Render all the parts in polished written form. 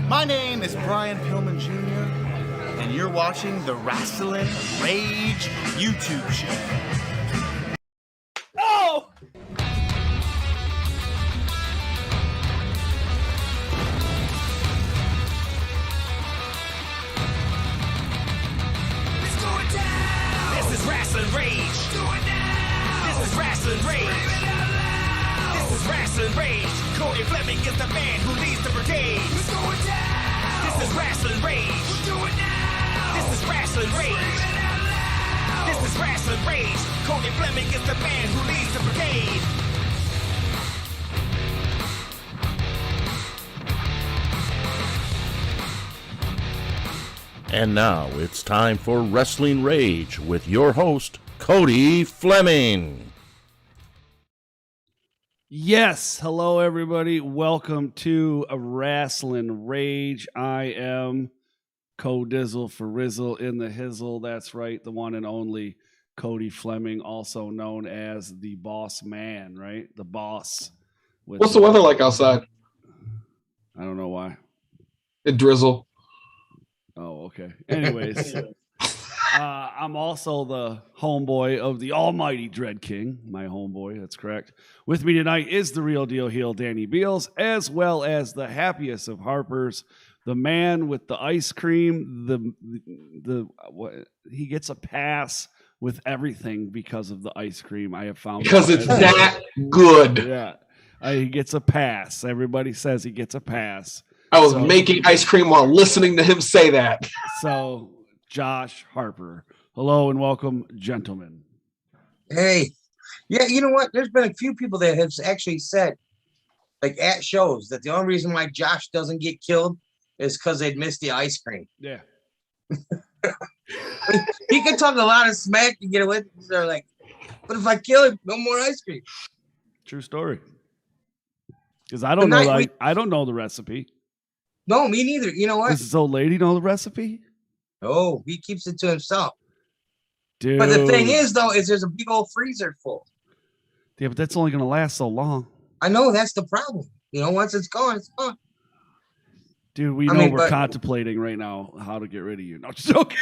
My name is Brian Pillman Jr., and you're watching the Rasslin Rage YouTube show. Oh! Let's go it down! This is Rasslin Rage! Do it now! This is Rasslin Rage! Scream it out loud! This is Rasslin Rage! Cody Fleming is the man who leads the brigade! Let's go it down! This is Rasslin Rage! We'll do it now! This is Rasslin Rage! Scream it out loud! This is Rasslin Rage! Cody Fleming is the man who leads the brigade! And now it's time for Rasslin Rage with your host, Cody Fleming. Yes, hello everybody. Welcome to Rasslin Rage. I am Codizzle for Rizzle in the Hizzle. That's right, the one and only Cody Fleming, also known as the Boss Man, right? The boss. What's the weather like outside? I don't know why. It drizzle. Oh, okay. Anyways, I'm also the homeboy of the almighty Dread King, my homeboy, that's correct. With me tonight is the real deal heel, Danny Beals, as well as the happiest of Harpers, the man with the ice cream. He gets a pass with everything because of the ice cream. I have found Because it's that good. Yeah, he gets a pass. Everybody says he gets a pass. I was making ice cream while listening to him say that. So, Josh Harper, hello and welcome, gentlemen. Hey, yeah, you know what? There's been a few people that have actually said, like at shows, that the only reason why Josh doesn't get killed is because they'd missed the ice cream. Yeah. He can talk a lot of smack to get away. They're like, but if I kill him, no more ice cream. True story. Because I don't I don't know the recipe. No, me neither. You know what? Does this old lady know the recipe? Oh, he keeps it to himself. Dude. But the thing is, though, is there's a big old freezer full. Yeah, but that's only going to last so long. I know that's the problem. You know, once it's gone, it's gone. Dude, we're contemplating right now how to get rid of you. No, just joking.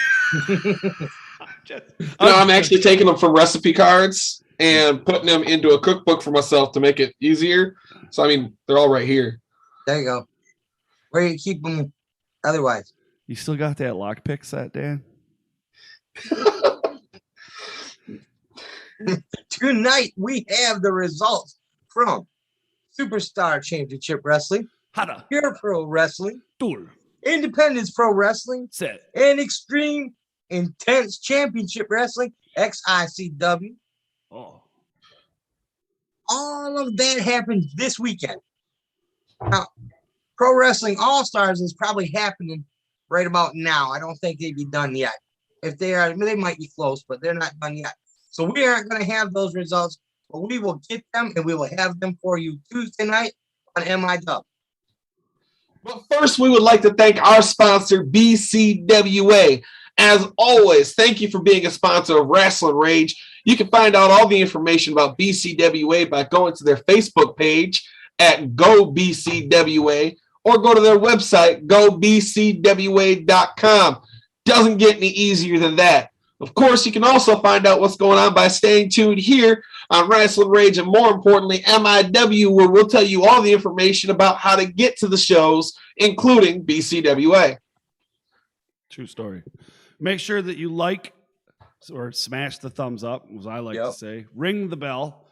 I'm actually taking them from recipe cards and putting them into a cookbook for myself to make it easier. So, I mean, they're all right here. There you go. Where do you keep them otherwise? You still got that lockpick set, Dan? Tonight, we have the results from Superstar Championship Wrestling, Hada. Pure Pro Wrestling, Dur. Independence Pro Wrestling, Set. and Extreme Intense Championship Wrestling, XICW. Oh. All of that happened this weekend. Now, Pro Wrestling All-Stars is probably happening right about now. I don't think they'd be done yet. If they are, they might be close, but they're not done yet. So we aren't going to have those results, but we will get them and we will have them for you Tuesday night on MIW. But first, we would like to thank our sponsor, BCWA. As always, thank you for being a sponsor of Rasslin Rage. You can find out all the information about BCWA by going to their Facebook page at GoBCWA or go to their website, gobcwa.com. Doesn't get any easier than that. Of course, you can also find out what's going on by staying tuned here on Rasslin Rage and, more importantly, MIW, where we'll tell you all the information about how to get to the shows, including BCWA. True story. Make sure that you like or smash the thumbs up, as I like to say. Ring the bell.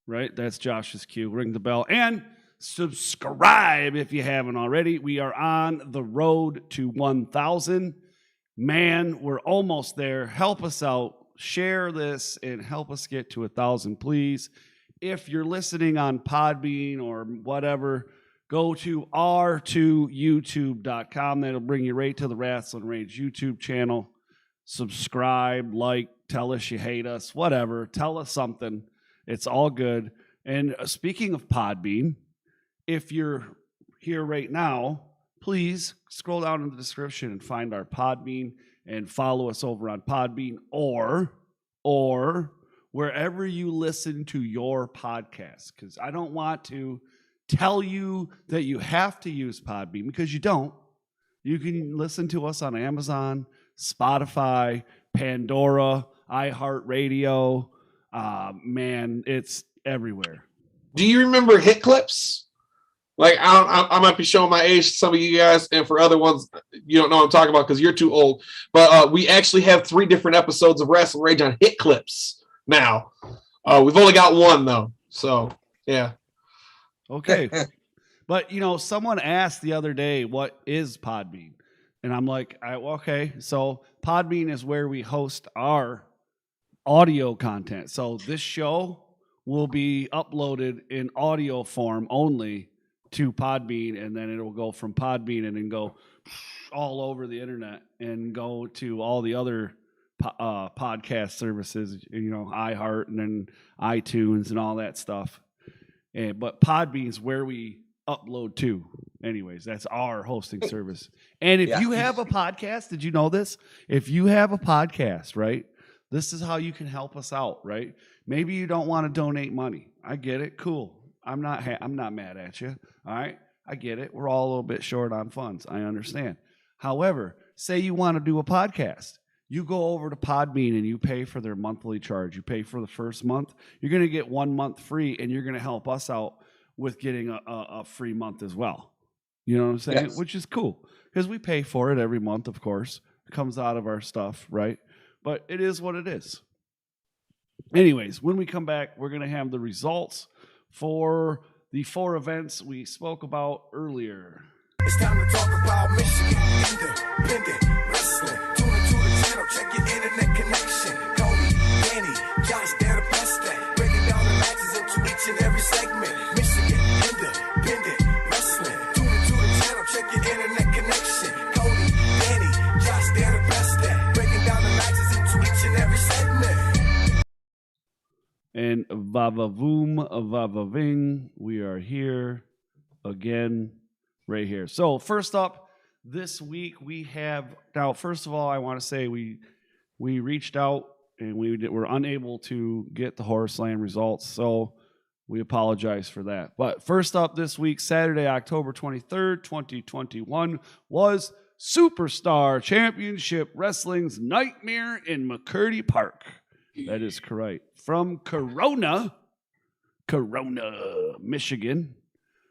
Right? That's Josh's cue. Ring the bell. And subscribe if you haven't already. We are on the road to 1,000. Man, we're almost there. Help us out. Share this and help us get to 1,000, please. If you're listening on Podbean or whatever, go to r2youtube.com. That'll bring you right to the Rasslin Rage YouTube channel. Subscribe, like, tell us you hate us, whatever. Tell us something. It's all good. And speaking of Podbean, if you're here right now, please scroll down in the description and find our Podbean and follow us over on Podbean or wherever you listen to your podcast, because I don't want to tell you that you have to use Podbean, because you don't. You can listen to us on Amazon, Spotify, Pandora, iHeartRadio. Man, it's everywhere. Do you remember Hit Clips? Like, I might be showing my age to some of you guys, and for other ones, you don't know what I'm talking about because you're too old. But we actually have 3 different episodes of Rasslin Rage on Hit Clips now. We've only got 1, though. So, yeah. Okay. But, someone asked the other day, what is Podbean? And I'm like, okay. So Podbean is where we host our audio content. So this show will be uploaded in audio form only to Podbean, and then it will go from Podbean and then go all over the internet and go to all the other podcast services, iHeart and then iTunes and all that stuff. But Podbean is where we upload to. Anyways, that's our hosting service. And if you have a podcast, did you know this? If you have a podcast, right, this is how you can help us out, right? Maybe you don't want to donate money. I get it. Cool. I'm not mad at you. All right. I get it. We're all a little bit short on funds. I understand. However, say you want to do a podcast. You go over to Podbean and you pay for their monthly charge. You pay for the first month. You're going to get 1 month free, and you're going to help us out with getting a free month as well. You know what I'm saying? Yes. Which is cool because we pay for it every month, of course. It comes out of our stuff, right? But it is what it is. Anyways, when we come back, we're going to have the results for the 4 events we spoke about earlier. It's time to talk about Michigan independent wrestling. Tune into the channel, check your internet connection. Cody, Danny, Josh, they're the best at breaking down the matches into each and every segment. Michigan independent wrestling. Tune into the channel, check your internet connection. Cody, Danny, Josh, they're the best at breaking down the matches into each and every segment. And vavavoom, vavaving, we are here again, right here. So first up, this week we have, now first of all, I want to say we reached out and we were unable to get the Horseland results, so we apologize for that. But first up this week, Saturday, October 23rd, 2021, was Superstar Championship Wrestling's Nightmare in McCurdy Park. That is correct. From Corona, Michigan.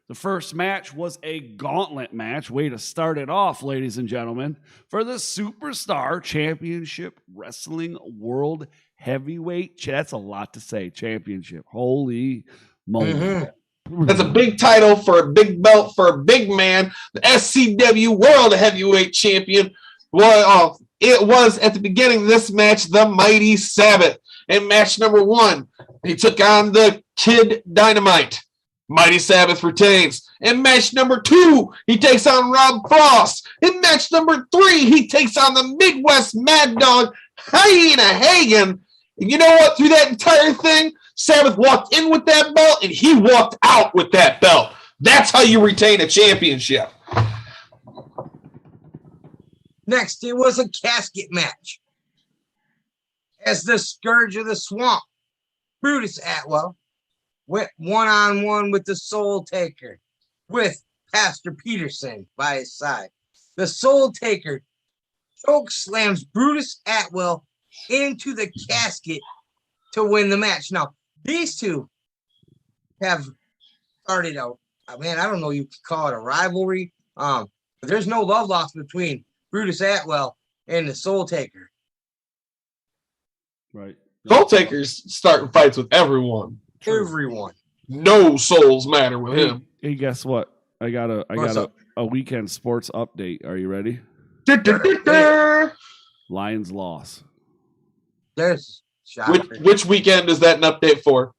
The first match was a gauntlet match. Way to start it off, ladies and gentlemen, for the Superstar Championship Wrestling World Heavyweight. That's a lot to say, championship. Holy moly. Mm-hmm. That's a big title for a big belt for a big man. The SCW World Heavyweight Champion. Well, it was at the beginning of this match, the Mighty Sabbath. In match number 1, he took on the Kid Dynamite. Mighty Sabbath retains. In match number 2, he takes on Rob Frost. In match number 3, he takes on the Midwest Mad Dog, Hyena Hagen. And you know what? Through that entire thing, Sabbath walked in with that belt, and he walked out with that belt. That's how you retain a championship. Next, it was a casket match. As the Scourge of the Swamp, Brutus Atwell went one-on-one with the Soul Taker, with Pastor Peterson by his side. The Soul Taker choke slams Brutus Atwell into the casket to win the match. Now, these two have started out, man, I don't know, you could call it a rivalry. But there's no love lost between Brutus Atwell and the Soul Taker. Right. Soul Taker's starting fights with everyone. Everyone. No souls matter with him. Hey, guess what? I got a weekend sports update. Are you ready? Lions loss. There's which weekend is that an update for?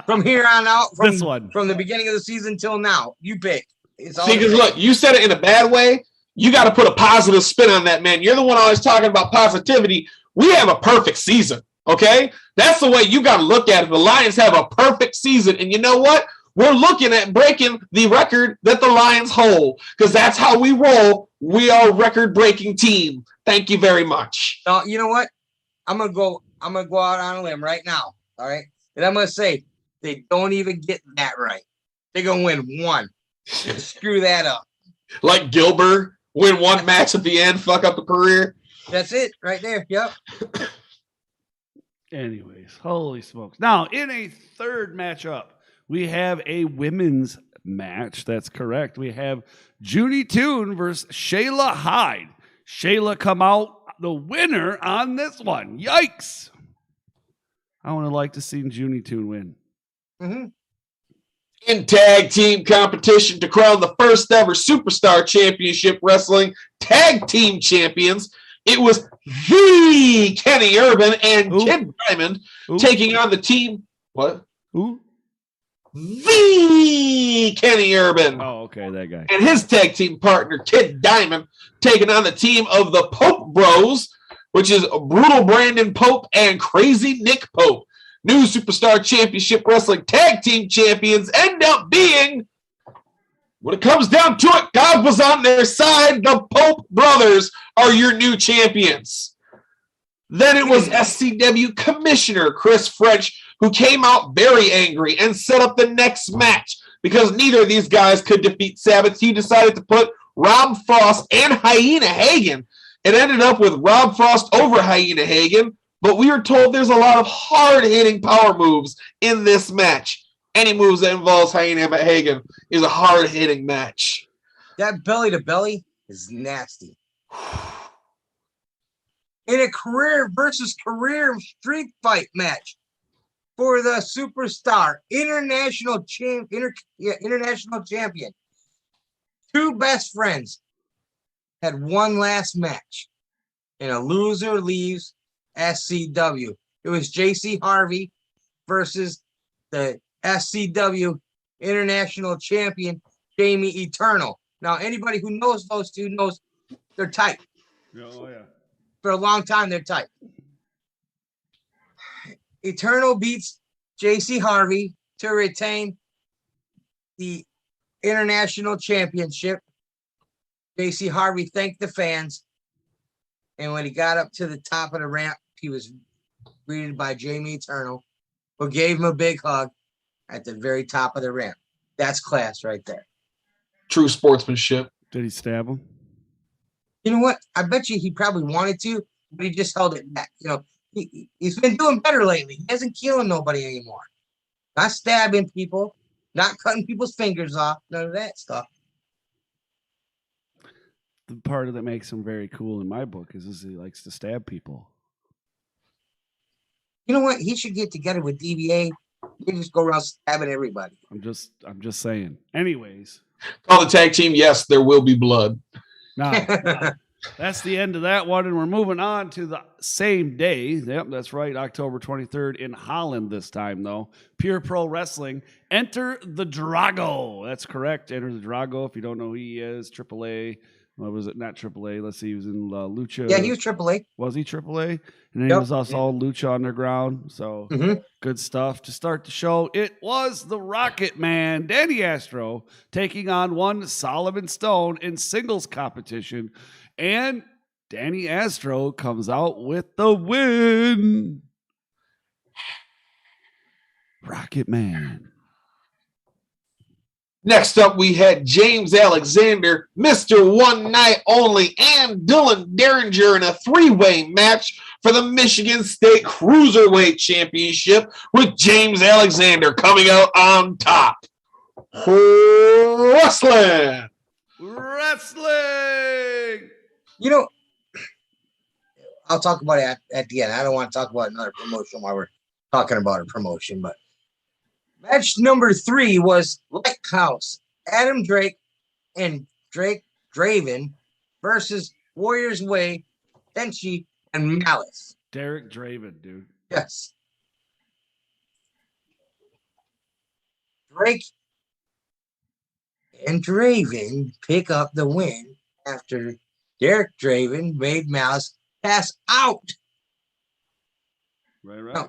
From here on out, This one. From the beginning of the season till now, you pick. It's all See, because look, you said it in a bad way. You got to put a positive spin on that, man. You're the one always talking about positivity. We have a perfect season, okay? That's the way you got to look at it. The Lions have a perfect season, and you know what? We're looking at breaking the record that the Lions hold, because that's how we roll. We are a record-breaking team. Thank you very much. You know what? I'm gonna go out on a limb right now. All right, and I'm gonna say they don't even get that right. they're going to win one. Screw that up. Like Gilbert, win one match at the end, fuck up a career. That's it right there. Yep. Anyways, holy smokes. Now, in a third matchup, we have a women's match. That's correct. We have Junie Toon versus Shayla Hyde. Shayla come out the winner on this one. Yikes. I would have liked to see Junie Toon win. Mm-hmm. In tag team competition to crown the first ever Superstar Championship Wrestling Tag Team Champions, it was the Kenny Urban and Kid Diamond taking on the team. What? Who? The Kenny Urban. Oh, okay, that guy. And his tag team partner, Kid Diamond, taking on the team of the Pope Bros, which is Brutal Brandon Pope and Crazy Nick Pope. New Superstar Championship Wrestling Tag Team Champions end up being, when it comes down to it, God was on their side. The Pope Brothers are your new champions. Then it was SCW Commissioner Chris French, who came out very angry and set up the next match. Because neither of these guys could defeat Sabbath, he decided to put Rob Frost and Hyena Hagen. It ended up with Rob Frost over Hyena Hagen, but we are told there's a lot of hard-hitting power moves in this match. Any moves that involves Hyena Hagen is a hard-hitting match. That belly-to-belly is nasty. In a career versus career street fight match for the Superstar International Champion, two best friends had one last match, and a loser leaves SCW. It was JC Harvey versus the SCW International Champion Jamie Eternal. Now, anybody who knows those two knows they're tight. Oh, yeah. For a long time, they're tight. Eternal beats JC Harvey to retain the International Championship. JC Harvey thanked the fans, and when he got up to the top of the ramp, he was greeted by Jamie Eternal, who gave him a big hug at the very top of the ramp. That's class right there. True sportsmanship. Did he stab him? You know what? I bet you he probably wanted to, but he just held it back. You know, he's been doing better lately. He isn't killing nobody anymore. Not stabbing people, not cutting people's fingers off, none of that stuff. The part that makes him very cool in my book is he likes to stab people. You know what? He should get together with DBA. They just go around stabbing everybody. I'm just saying. Anyways. Call the tag team. Yes, there will be blood. Now, that's the end of that one, and we're moving on to the same day. Yep, that's right, October 23rd in Holland this time, though. Pure Pro Wrestling. Enter the Drago. That's correct. Enter the Drago. If you don't know who he is, AAA. What was it? Not AAA. Let's see. He was in Lucha. Yeah, he was AAA. Was he AAA? And then he was also all Lucha Underground. So good stuff. To start the show, it was the Rocket Man, Danny Astro, taking on one Solomon Stone in singles competition. And Danny Astro comes out with the win. Rocket Man. Next up, we had James Alexander, Mr. One Night Only, and Dylan Derringer in a three-way match for the Michigan State Cruiserweight Championship, with James Alexander coming out on top. Wrestling! You know, I'll talk about it at the end. I don't want to talk about another promotion while we're talking about a promotion, but match number 3 was Lighthouse, Adam Drake and Drake Draven versus Warriors Way, Tenchi, and Malice. Derek Draven, dude. Yes. Drake and Draven pick up the win after Derek Draven made Malice pass out. Right. Now,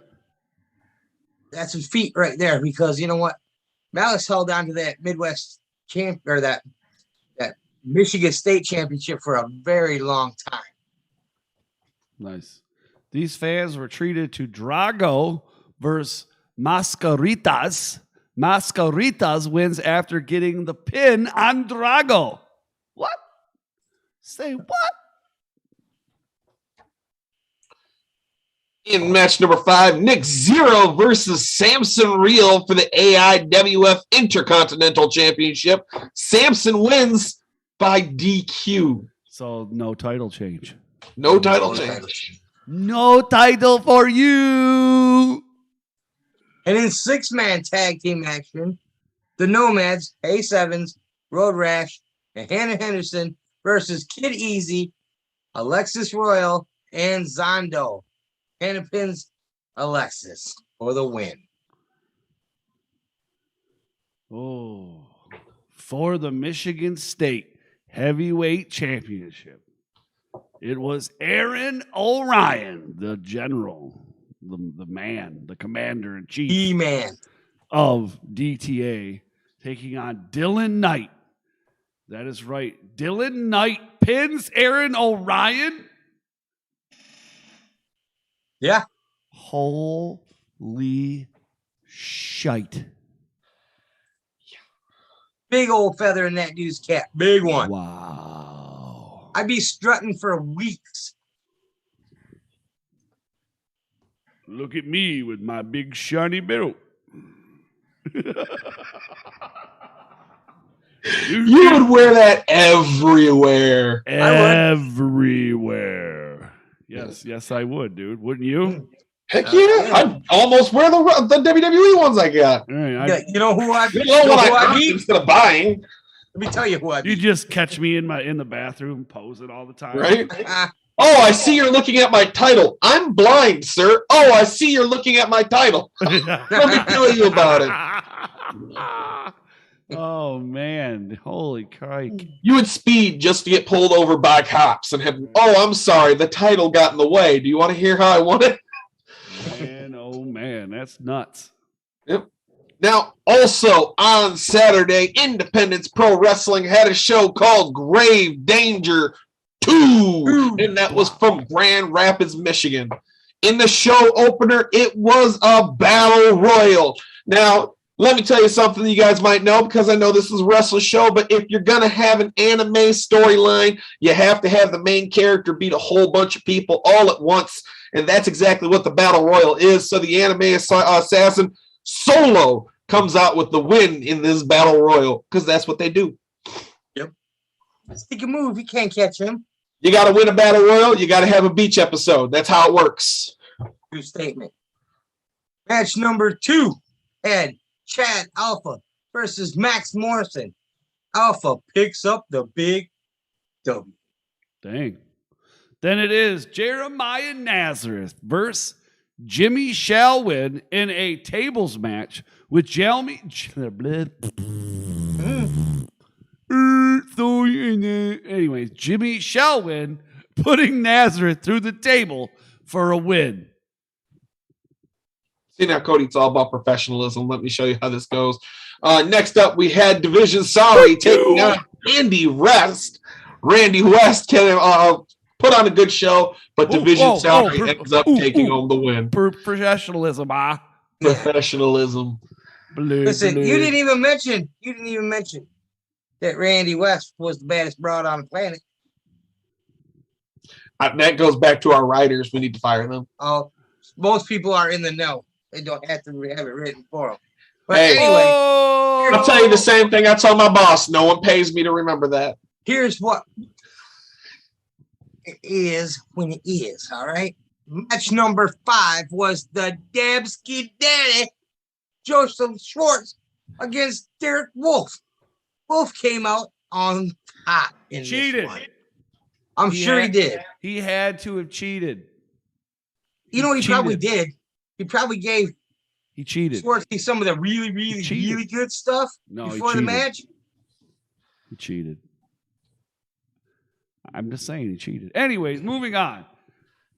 that's his feet right there, because you know what? Malice held on to that Midwest champ, or that Michigan State championship for a very long time. Nice. These fans were treated to Drago versus Mascaritas. Mascaritas wins after getting the pin on Drago. What? Say what? In match number 5, Nick Zero versus Samson Real for the AIWF Intercontinental Championship. Samson wins by DQ. So no title change. No title change. No title for you. And in 6-man tag team action, the Nomads, Ace Evans, Road Rash, and Hannah Henderson versus Kid Easy, Alexis Royal, and Zondo. Hannah pins Alexis for the win. Oh, for the Michigan State Heavyweight Championship, it was Aaron O'Ryan, the general, the man, the commander-in-chief E-Man. of DTA, taking on Dylan Knight. That is right. Dylan Knight pins Aaron O'Ryan. Yeah. Holy shite. Big old feather in that dude's cap. Big one. Wow. I'd be strutting for weeks. Look at me with my big shiny belt. You would wear that everywhere. Everywhere. Yes, I would, dude. Wouldn't you? Heck yeah. I'd almost wear the WWE ones I got. All right, Yeah, you know who I'd be? You know what I need instead of buying. Let me tell you who I'd you be. just catch me in the bathroom posing all the time. Right? Oh, I see you're looking at my title. I'm blind, sir. Oh, I see you're looking at my title. Let me tell you about it. Oh man, holy crike. You would speed just to get pulled over by cops and have, oh, I'm sorry, the title got in the way. Do you want to hear how I want it? Man, oh man, that's nuts. Yep. Now, also on Saturday, Independence Pro Wrestling had a show called Grave Danger 2, and that was from Grand Rapids, Michigan. In the show opener, it was a battle royal. Now, let me tell you something you guys might know, because I know this is a wrestling show, but if you're going to have an anime storyline, you have to have the main character beat a whole bunch of people all at once, and that's exactly what the battle royal is. So the anime assassin Solo comes out with the win in this battle royal, because that's what they do. Yep. He can move. You can't catch him. You got to win a battle royal, you got to have a beach episode. That's how it works. True statement. Match number 2 had Chad Alpha versus Max Morrison. Alpha picks up the big W. Dang. Then it is Jeremiah Nazareth versus Jimmy Shalwin in a tables match with Anyways, Jimmy Shalwin putting Nazareth through the table for a win. See now, Cody, it's all about professionalism. Let me show you how this goes. Next up, we had Division Sorry taking on Randy West. Randy West can put on a good show, but Division Sorry ends up taking home the win. Professionalism, Professionalism. Listen, you didn't even mention that Randy West was the baddest broad on the planet. That goes back to our writers. We need to fire them. Most people are in the know. They don't have to have it written for them. But Hey. anyway, I'll tell you the same thing I told my boss. No one pays me to remember that. here's what it is when it is, all right? Match number 5 was the Dabsky Daddy, Joseph Schwartz, against Derek Wolf. Wolf came out on top in Cheated. this one. I'm sure he did. He had to have cheated. You know what he cheated. probably did? He probably gave He cheated. Schwartz some of the really good stuff No, he before the cheated. match. He cheated. I'm just saying he cheated. Anyways, moving on.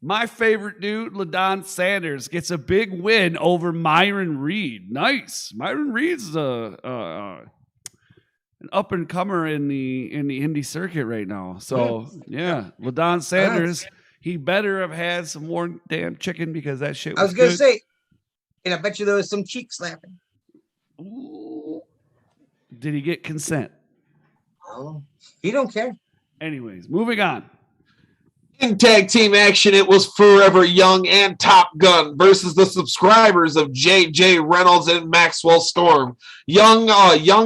My favorite dude, LaDon Sanders, gets a big win over Myron Reed. Nice. Myron Reed's an up and comer in the indie circuit right now. So yeah, LaDon Sanders, he better have had some more damn chicken, because that shit was I was gonna good. say, and I bet you there was some cheek slapping. Did he get consent? Oh, he don't care. Anyways, moving on. In tag team action, it was Forever Young and Top Gun versus the subscribers of JJ Reynolds and Maxwell Storm. Young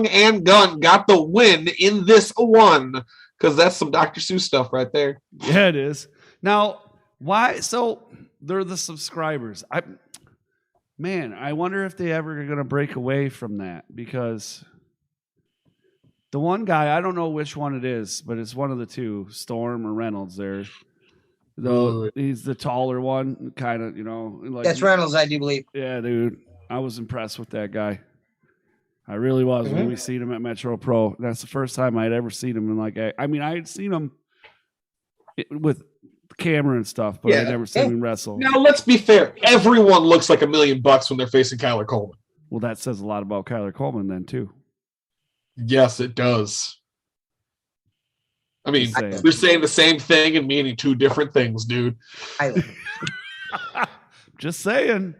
and Gunn got the win in this one because that's some Dr. Seuss stuff right there. Yeah, it is. Now, why? So they're the subscribers. I wonder if they ever are going to break away from that, because the one guy, I don't know which one it is, but it's one of the two, Storm or Reynolds there. Though he's the taller one, kind of, like That's Reynolds, I do believe. Yeah, dude. I was impressed with that guy. I really was when we seen him at Metro Pro. That's the first time I'd ever seen him in I had seen him with the camera and stuff, but I'd never seen him wrestle. Now, let's be fair. Everyone looks like $1 million when they're facing Kyler Coleman. Well, that says a lot about Kyler Coleman then, too. Yes, it does. I mean, we're saying the same thing and meaning two different things, dude. Just saying.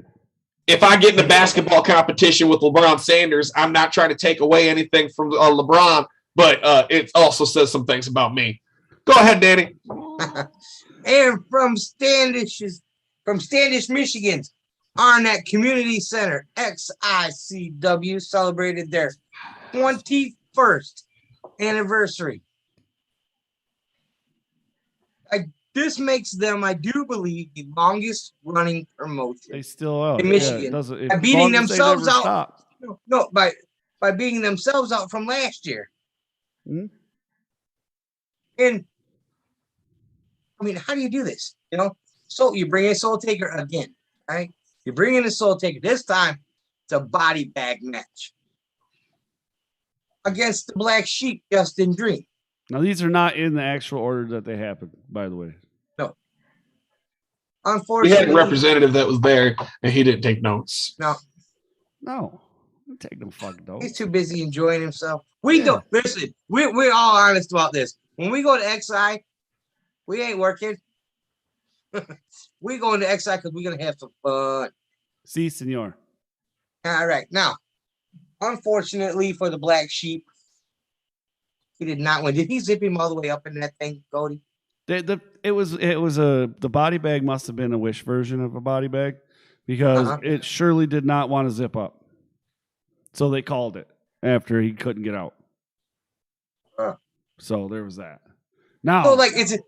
If I get in a basketball competition with LeBron Sanders, I'm not trying to take away anything from LeBron, but it also says some things about me. Go ahead, Danny. And from Standish, Michigan's Arnett Community Center, XICW celebrated their 21st anniversary. This makes them, I do believe, the longest running promotion. They still are in Michigan. By beating themselves out. No, by beating themselves out from last year. Mm-hmm. And I mean, how do you do this? So you bring in Soul Taker again, right? You bring in a Soul Taker. This time it's a body bag match against the Black Sheep, Justin Dream. Now, these are not in the actual order that they happened, by the way. No. We Unfortunately, had a representative that was there, and he didn't take notes. No. Don't take no fucking notes. He's too busy enjoying himself. Don't listen. We're all honest about this. When we go to XI, we ain't working. We going to XI because we're gonna have some fun. Si, senor. All right. Now, unfortunately for the Black Sheep, he did not win. Did he zip him all the way up in that thing, Cody? The body bag must have been a Wish version of a body bag, because it surely did not want to zip up. So they called it after he couldn't get out. So there was that. Now,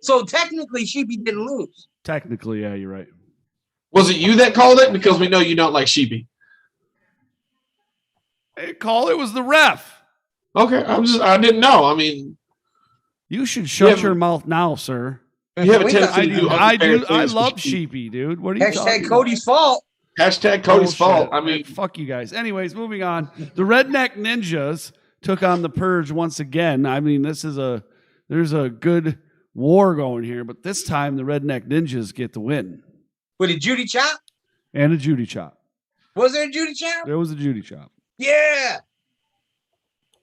so technically Sheepy didn't lose. Technically, yeah, you're right. Was it you that called it? Because we know you don't like Sheepy. It was the ref. Okay, I didn't know. I mean, you should shut your mouth now, sir. You have a tendency to do I love Sheepy, dude. What are you talking about? Cody's fault. Hashtag Cody's fault. I mean, fuck you guys. Anyways, moving on. The Redneck Ninjas took on the Purge once again. I mean, there's a good war going here, but this time the Redneck Ninjas get the win. With a Judy chop? And a Judy chop. Was there a Judy chop? There was a Judy chop. Yeah.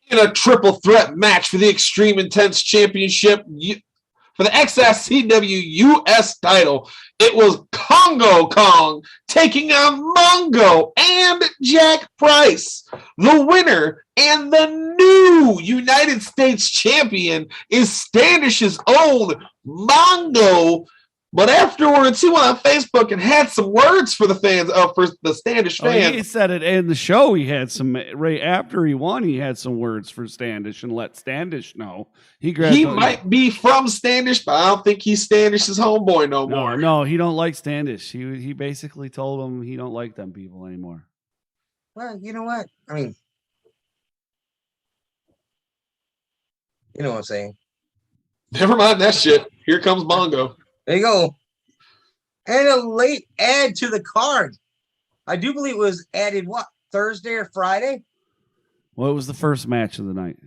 In a triple threat match for the Extreme Intense Championship for the XSCW US title, it was Congo Kong taking on Mongo and Jack Price. The winner and the new United States champion is Standish's own Mongo. But afterwards, he went on Facebook and had some words for the fans, for the Standish fans. He said it in the show. He had some, right after he won, he had some words for Standish and let Standish know. He might be from Standish, but I don't think he's Standish's homeboy no more. No, he don't like Standish. He basically told him he don't like them people anymore. Well, you know what? I mean, you know what I'm saying. Never mind that shit. Here comes Mongo. There you go. And a late add to the card. I do believe it was added, Thursday or Friday? Well, it was the first match of the night.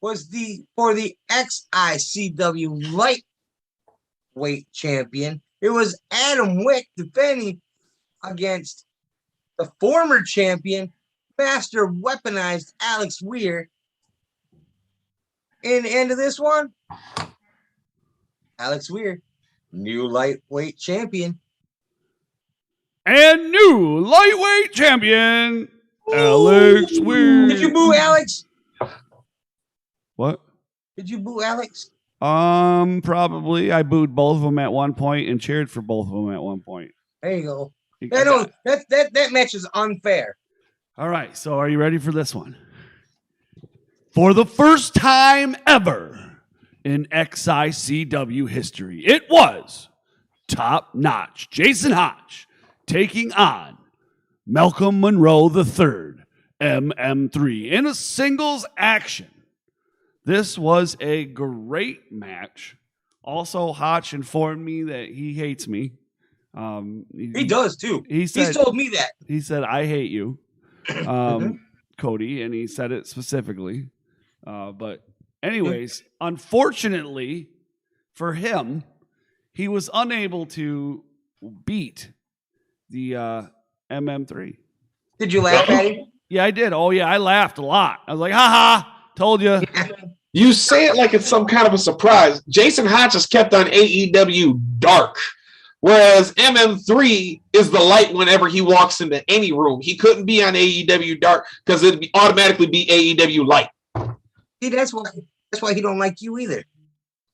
Was for the XICW lightweight champion. It was Adam Wick defending against the former champion, Master Weaponized Alex Weir. In the end of this one, Alex Weir, new lightweight champion. And new lightweight champion, Alex wins. Did you boo Alex? What? Did you boo Alex? Probably. I booed both of them at one point and cheered for both of them at one point. There you go. That match is unfair. All right, so are you ready for this one? For the first time ever in XICW history, it was Top Notch Jason Hodge taking on Malcolm Monroe III, MM3, in a singles action. This was a great match. Also, Hodge informed me that he hates me. He does too. He's told me that. He said, I hate you, Cody, and he said it specifically. But anyways, unfortunately for him, he was unable to beat the MM3. Did you laugh at him? Yeah, I did. Oh, yeah, I laughed a lot. I was like, ha, told you. You say it like it's some kind of a surprise. Jason Hodges kept on AEW dark, whereas MM3 is the light whenever he walks into any room. He couldn't be on AEW dark because it'd automatically be AEW light. See, that's why he don't like you either.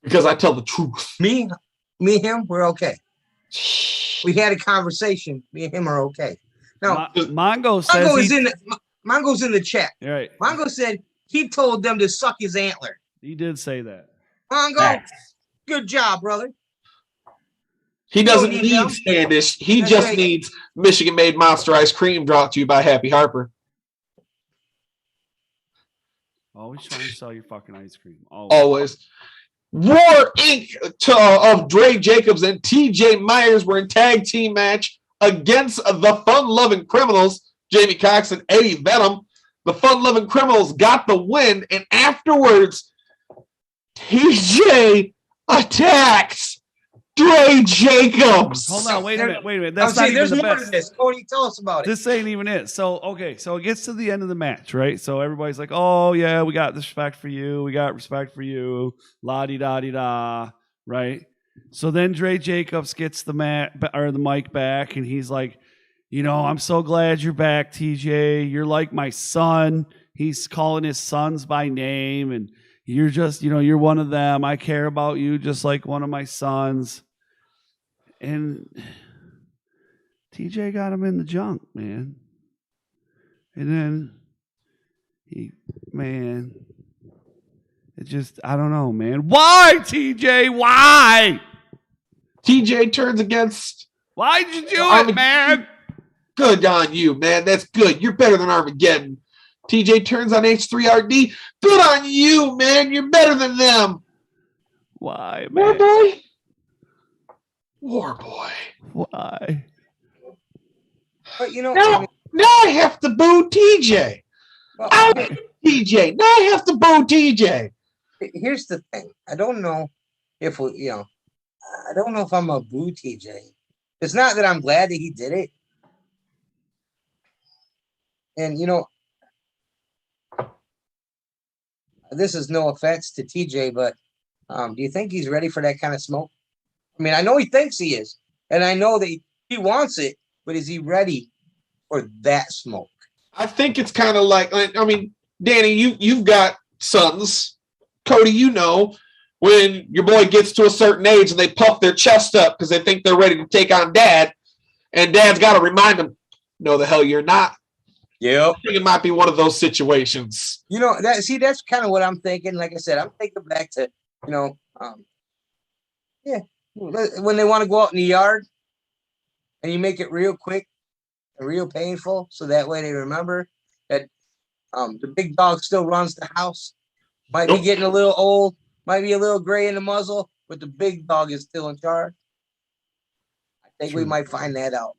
Because I tell the truth. Me, him, we're okay. We had a conversation. Me and him are okay. Now, Mongo says Mongo's in the chat. Right. Mongo said he told them to suck his antler. He did say that. Mongo, good job, brother. He doesn't need Standish. He just needs Michigan-made Monster Ice Cream brought to you by Happy Harper. Always trying to sell your fucking ice cream. Always. War Inc. Of Dre Jacobs and TJ Myers were in tag team match against the Fun-Loving Criminals, Jamie Cox and Eddie Venom. The Fun-Loving Criminals got the win, and afterwards, TJ attacks Dre Jacobs. Hold on, wait a minute. That's not even the best. To this. Cody, tell us about it. This ain't even it. So it gets to the end of the match, right? So everybody's like, "Oh yeah, we got respect for you. We got respect for you." La di da di da, right? So then Dre Jacobs gets the mic back, and he's like, "I'm so glad you're back, TJ. You're like my son." He's calling his sons by name, and you're just, you're one of them. I care about you just like one of my sons. And TJ got him in the junk, man. And then I don't know, man. Why, TJ? Why? TJ turns against. Why'd you do it, man? Good on you, man. That's good. You're better than Armageddon. TJ turns on H3RD. Good on you, man. You're better than them. Why, man? War boy. Why? But now I have to boo TJ. TJ. Now I have to boo TJ. Here's the thing. I don't know if I don't know if I'm a boo TJ. It's not that I'm glad that he did it. And this is no offense to TJ, but do you think he's ready for that kind of smoke? I mean, I know he thinks he is, and I know that he wants it, but is he ready for that smoke? I think it's kind of like, Danny, you've got sons. Cody, when your boy gets to a certain age and they puff their chest up because they think they're ready to take on dad, and dad's got to remind them, no, the hell you're not. Yeah, I think it might be one of those situations. That's kind of what I'm thinking. Like I said, I'm thinking back to, when they want to go out in the yard and you make it real quick and real painful, so that way they remember that the big dog still runs the house. Might be getting a little old, might be a little gray in the muzzle, but the big dog is still in charge. I think we might find that out.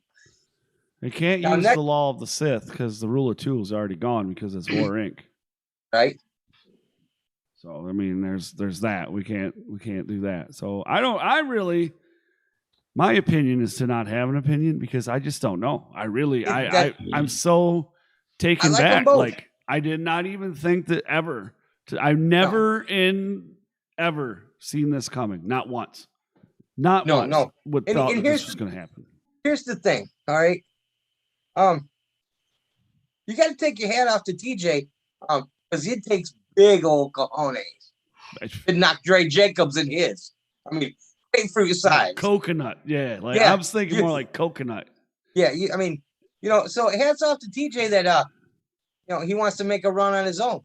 They can't use the law of the Sith because the rule of two is already gone because it's War Inc. Right. So there's that. We can't do that. So my opinion is to not have an opinion because I just don't know. I'm so taken back. Like I did not even think that ever. I've never ever seen this coming. Not once. Not once. No. Thought this was going to happen. Here's the thing. All right. you got to take your hat off to TJ, because it takes big old cojones to knock Dre Jacobs in his. I mean, grapefruit size. Coconut, yeah. Like Yeah, I was thinking more like coconut. Yeah, I mean, so hats off to TJ that he wants to make a run on his own.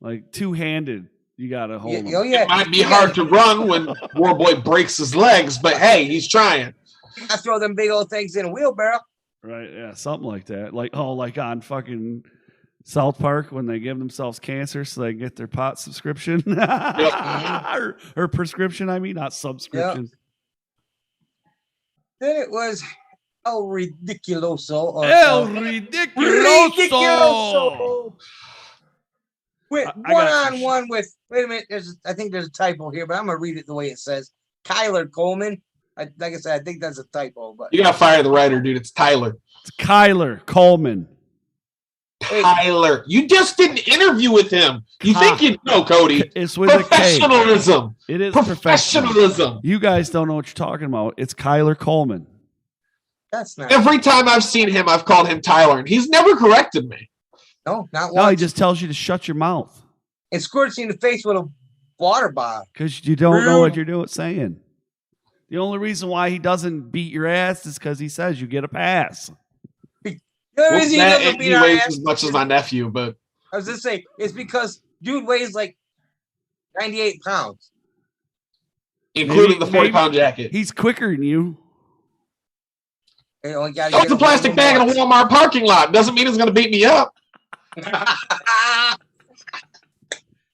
Like two-handed, you gotta hold him. It might be hard to run when Warboy breaks his legs, but hey, he's trying. You gotta throw them big old things in a wheelbarrow. Right, yeah, something like that. Like on fucking South Park when they give themselves cancer so they can get their pot subscription. or prescription, I mean, not subscription. Yep. Then it was El Ridiculoso. El Ridiculoso. With one-on-one with, wait a minute, I think there's a typo here, but I'm going to read it the way it says. Kyler Coleman. Like I said, I think that's a typo. But you got to fire the writer, dude. It's Tyler. It's Kyler Coleman. Tyler. You just did an interview with him. You think you know, Cody. It's with professionalism. It is professionalism. You guys don't know what you're talking about. It's Kyler Coleman. That's not. Every time I've seen him, I've called him Tyler, and he's never corrected me. No, not once. No, he just tells you to shut your mouth. And squirts you in the face with a water bottle. Because you don't know what you're saying. The only reason why he doesn't beat your ass is because he says you get a pass. The only reason he doesn't beat our weighs ass, as much as my nephew, but I was just saying, it's because dude weighs like 98 pounds. Including the 40-pound jacket. He's quicker than you. It's a plastic bag in a Walmart parking lot. Doesn't mean it's going to beat me up.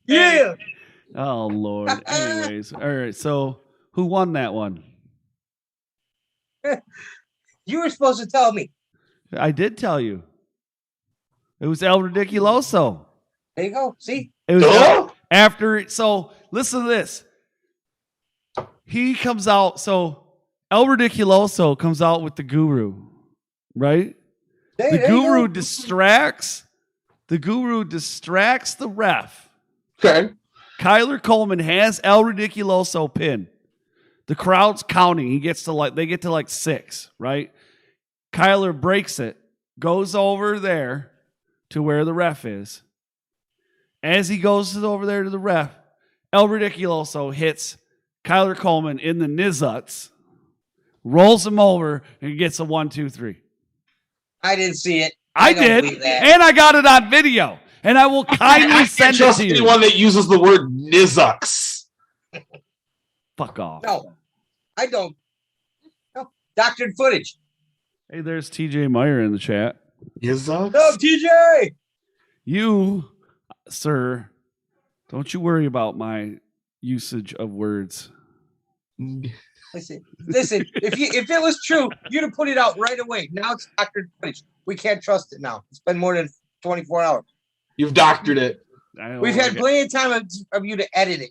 Yeah. Oh, Lord. Anyways. All right. So who won that one? You were supposed to tell me. I did tell you. It was El Ridiculoso. There you go. See? It was after. So listen to this. He comes out. So El Ridiculoso comes out with the guru, right? The guru distracts. The guru distracts the ref. Okay. Kyler Coleman has El Ridiculoso pinned. The crowd's counting. They get to like 6, right? Kyler breaks it, goes over there to where the ref is. As he goes over there to the ref, El Ridiculoso hits Kyler Coleman in the nizuts, rolls him over, and gets a 1, 2, 3. I didn't see it. I did, and I got it on video, and I will kindly send it to you. Anyone that uses the word nizuts. Fuck off. No, I don't. No, doctored footage. Hey, there's TJ Meyer in the chat. Nizuts? No, TJ. You, sir, don't you worry about my usage of words. Listen. If it was true, you'd have put it out right away. Now it's doctored footage. We can't trust it now. It's been more than 24 hours. You've doctored it. We've had plenty of time of you to edit it.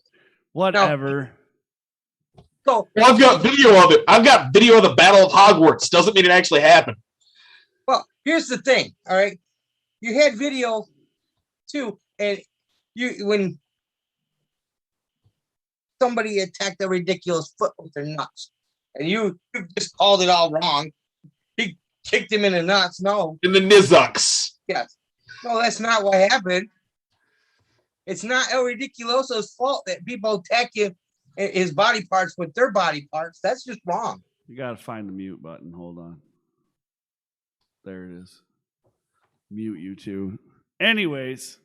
Whatever. So I've got video of it. I've got video of the Battle of Hogwarts. Doesn't mean it actually happened. Well, here's the thing. All right, you had video too, and when somebody attacked a ridiculous foot with their nuts, and you just called it all wrong. He kicked him in the nuts. No, in the nizucks. Yes. No, that's not what happened. It's not El Ridiculoso's fault that people attack his body parts with their body parts. That's just wrong. You got to find the mute button. Hold on. There it is. Mute you two. Anyways,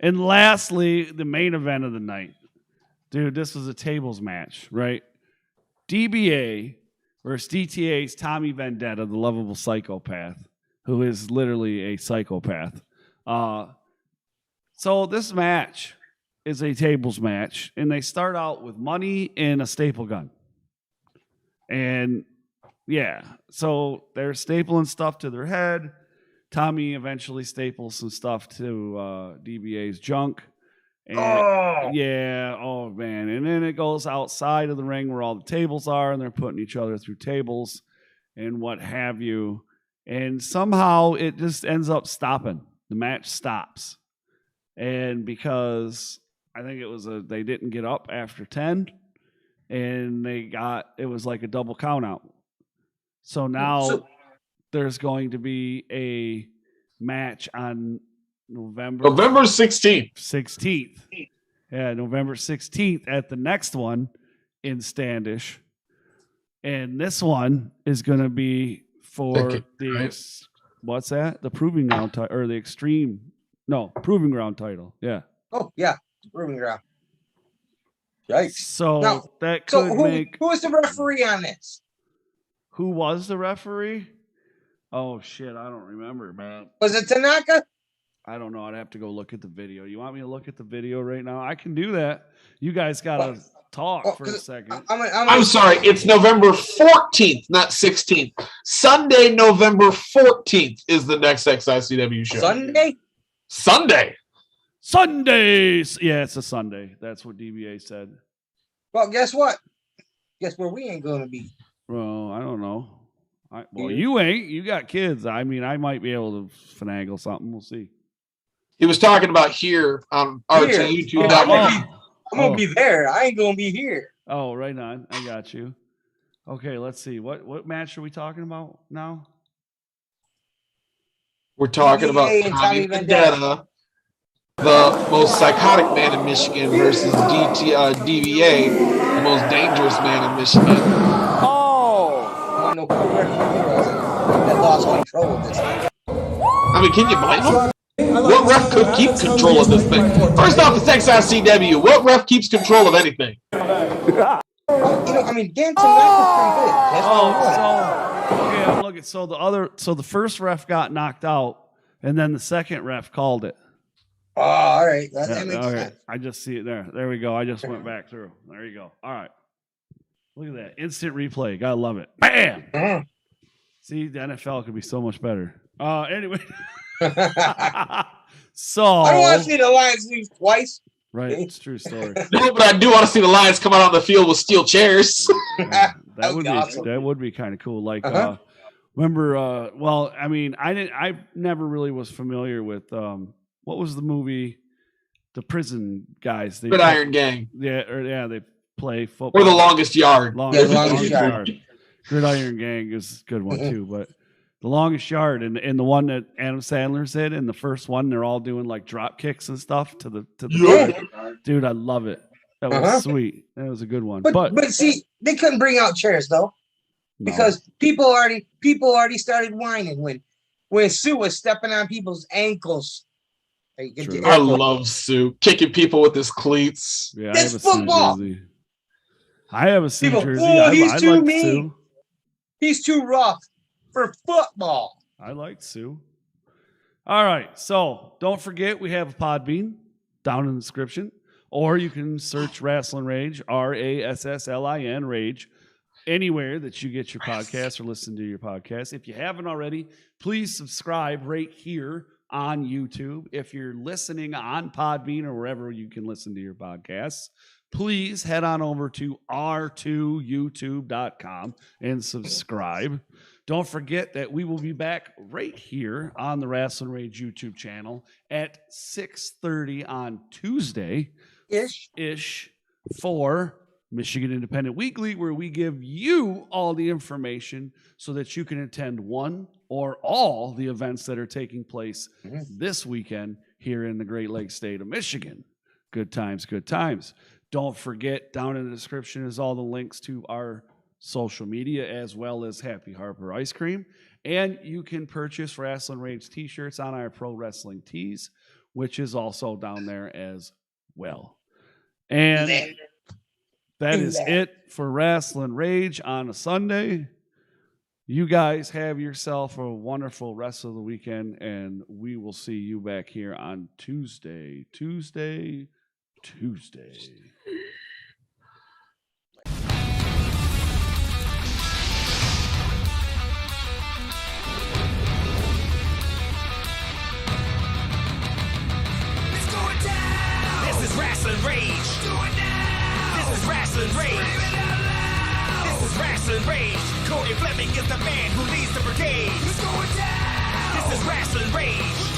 and lastly, the main event of the night. Dude, this was a tables match, right? DBA versus DTA's Tommy Vendetta, the lovable psychopath, who is literally a psychopath. So this match is a tables match, and they start out with money and a staple gun. And yeah, so they're stapling stuff to their head. Tommy eventually staples some stuff to DBA's junk. And yeah, oh man. And then it goes outside of the ring where all the tables are, and they're putting each other through tables and what have you. And somehow it just ends up stopping. The match stops. And because I think they didn't get up after 10, and it was like a double count out. So now there's going to be a match on November 16th. 16th. Yeah, November 16th at the next one in Standish. And this one is going to be for what's that? The Proving Ground title, or the Xtreme. No, Proving Ground title. Yeah. Oh, yeah. Proving Ground. Yikes. So Now, that could who was the referee on this? Who was the referee? Oh, shit. I don't remember, man. Was it Tanaka? I don't know. I'd have to go look at the video. You want me to look at the video right now? I can do that. You guys got to talk for a second. I'm sorry. It's November 14th, not 16th. Sunday, November 14th is the next XICW show. Sunday. Yeah, it's a Sunday. That's what DBA said. Well, guess what? Guess where we ain't going to be? Well, I don't know. You ain't. You got kids. I mean, I might be able to finagle something. We'll see. He was talking about here on YouTube. I'm going to be there. I ain't going to be here. Oh, right on. I got you. Okay, let's see. What match are we talking about now? We're talking about Tommy Vendetta, the most psychotic man in Michigan, versus DVA, the most dangerous man in Michigan. I know that lost control of this thing. I mean, can you blame him? What ref could keep control of this thing? First off, it's XICW. What ref keeps control of anything? I mean, Dan Tanaka's pretty good. I'm looking. So the first ref got knocked out, and then the second ref called it. Oh, all right. That makes sense. I just see it there. There we go. I just went back through. There you go. All right. Look at that. Instant replay. Gotta love it. Bam! Uh-huh. See, the NFL could be so much better. Anyway. So I don't want to see the Lions lose twice. Right, it's a true story. No, but I do want to see the Lions come out on the field with steel chairs. That would be awesome. That would be kind of cool. Like, remember? Well, I mean, I never really was familiar with what was the movie? The prison guys. Gridiron Gang. Yeah, they play football. Or The Longest Yard. Longest Yard. Gridiron Gang is a good one too, but. The Longest Yard and the one that Adam Sandler's in, and the first one, they're all doing like drop kicks and stuff to the dude. I love it. That was sweet. That was a good one. But see, they couldn't bring out chairs though, because people already started whining when Sue was stepping on people's ankles. I love Sue kicking people with his cleats. Yeah, that's football. I have a Sue jersey. He's too like mean. Sue. He's too rough for football. I like Sue. All right. So don't forget, we have a Podbean down in the description, or you can search Rasslin Rage, RASSLIN Rage, anywhere that you get your podcast or listen to your podcast. If you haven't already, please subscribe right here on YouTube. If you're listening on Podbean or wherever you can listen to your podcasts, please head on over to r2youtube.com and subscribe. Don't forget that we will be back right here on the Rasslin Rage YouTube channel at 6:30 on Tuesday ish for Michigan Independent Weekly, where we give you all the information so that you can attend one or all the events that are taking place this weekend here in the Great Lakes state of Michigan. Good times, good times. Don't forget, down in the description is all the links to our social media, as well as Happy Harper Ice Cream. And you can purchase Rasslin Rage t-shirts on our Pro Wrestling Tees, which is also down there as well. And that is it for Rasslin Rage on a Sunday. You guys have yourself a wonderful rest of the weekend, and we will see you back here on Tuesday. Rasslin Rage. This is Rasslin Rage. This is Rasslin Rage. Cody Fleming is the man who leads the brigade. This is Rasslin Rage.